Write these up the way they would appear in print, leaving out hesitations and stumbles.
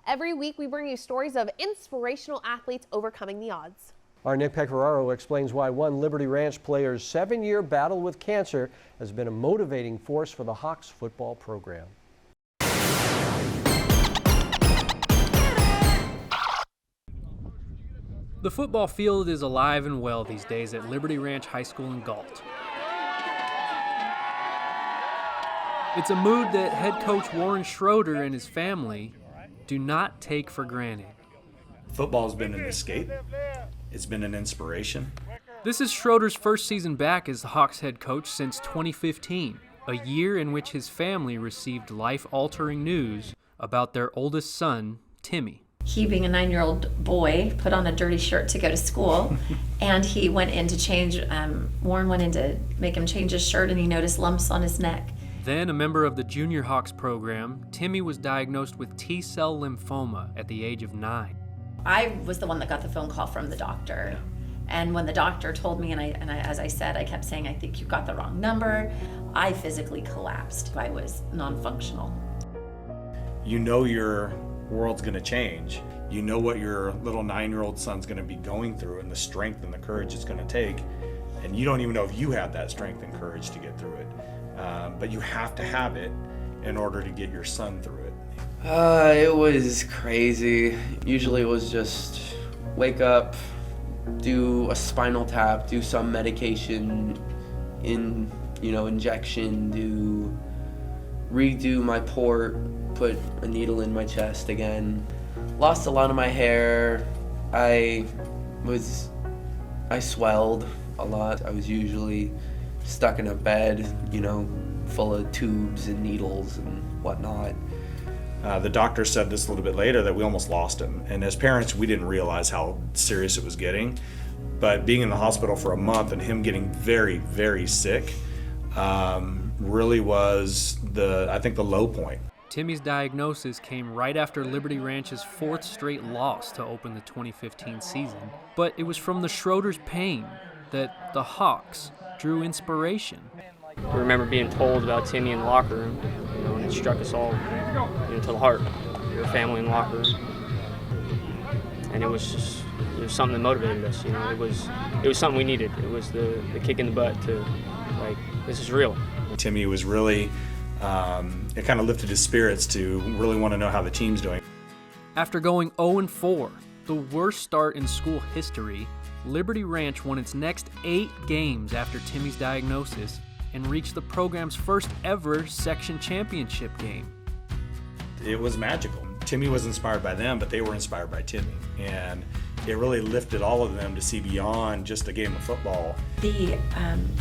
Every week we bring you stories of inspirational athletes overcoming the odds. Our Nick Pecoraro explains why one Liberty Ranch player's 7-year battle with cancer has been a motivating force for the Hawks football program. The football field is alive and well these days at Liberty Ranch High School in Galt. It's a mood that head coach Warren Schroeder and his family do not take for granted. Football's been an escape. It's been an inspiration. This is Schroeder's first season back as the Hawks head coach since 2015, a year in which his family received life-altering news about their oldest son, Timmy. He, being a 9-year-old boy, put on a dirty shirt to go to school, and he went in to change, Warren went in to make him change his shirt, and he noticed lumps on his neck. Then, a member of the Junior Hawks program, Timmy was diagnosed with T-cell lymphoma at the age of 9. I was the one that got the phone call from the doctor. And when the doctor told me, and I, as I said, I kept saying, I think you got the wrong number, I physically collapsed. I was non-functional. You know your world's gonna change. You know what your little 9-year-old son's gonna be going through and the strength and the courage it's gonna take. And you don't even know if you have that strength and courage to get through it. But you have to have it in order to get your son through it. It was crazy. Usually it was just wake up, do a spinal tap, do some medication, injection, redo my port, put a needle in my chest again. Lost a lot of my hair. I swelled a lot. I was usually stuck in a bed, full of tubes and needles and whatnot. The doctor said this a little bit later that we almost lost him. And as parents, we didn't realize how serious it was getting. But being in the hospital for a month and him getting very, very sick really was I think the low point. Timmy's diagnosis came right after Liberty Ranch's 4th straight loss to open the 2015 season. But it was from the Schroeder's pain that the Hawks drew inspiration. I remember being told about Timmy in the locker room, and it struck us all to the heart. Your family in the locker room, and it was something that motivated us. It was something we needed. It was the kick in the butt to this is real. Timmy was really it kind of lifted his spirits to really want to know how the team's doing. After going 0-4, the worst start in school history, Liberty Ranch won its next 8 games after Timmy's diagnosis and reached the program's first ever section championship game. It was magical. Timmy was inspired by them, but they were inspired by Timmy. And it really lifted all of them to see beyond just a game of football. The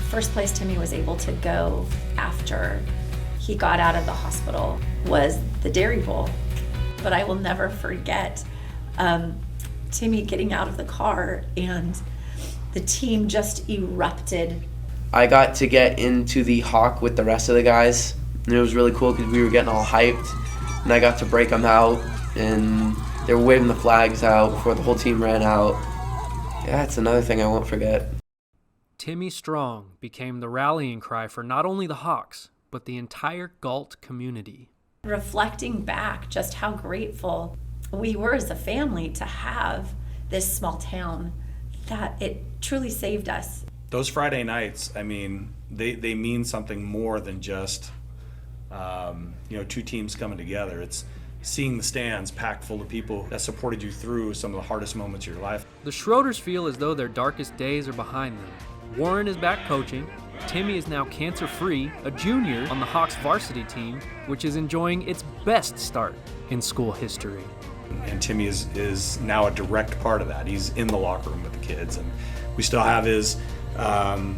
first place Timmy was able to go after he got out of the hospital was the Dairy Bowl. But I will never forget Timmy getting out of the car and the team just erupted. I got to get into the Hawk with the rest of the guys, and it was really cool because we were getting all hyped, and I got to break them out, and they were waving the flags out before the whole team ran out. Yeah, it's another thing I won't forget. Timmy Strong became the rallying cry for not only the Hawks, but the entire Galt community. Reflecting back just how grateful we were as a family to have this small town, that it truly saved us. Those Friday nights, they mean something more than just, 2 teams coming together. It's seeing the stands packed full of people that supported you through some of the hardest moments of your life. The Schroeders feel as though their darkest days are behind them. Warren is back coaching. Timmy is now cancer-free, a junior on the Hawks varsity team, which is enjoying its best start in school history. And Timmy is now a direct part of that. He's in the locker room with the kids, and we still have his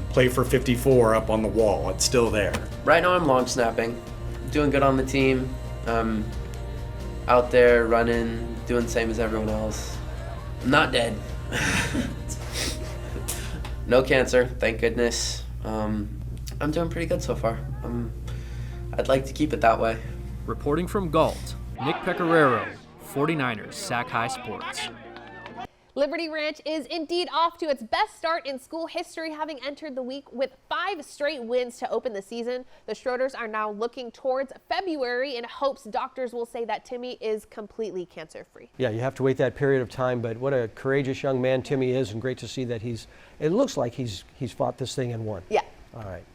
play for 54 up on the wall. It's still there. Right now I'm long snapping, doing good on the team. Out there running, doing the same as everyone else. I'm not dead. No cancer, thank goodness. I'm doing pretty good so far. I'd like to keep it that way. Reporting from Galt, Nick Pecoraro, 49ers Sac-Hi Sports. Liberty Ranch is indeed off to its best start in school history, having entered the week with 5 straight wins to open the season. The Schroeders are now looking towards February in hopes doctors will say that Timmy is completely cancer-free. Yeah, you have to wait that period of time, but what a courageous young man Timmy is, and great to see that it looks like he's fought this thing and won. Yeah. All right.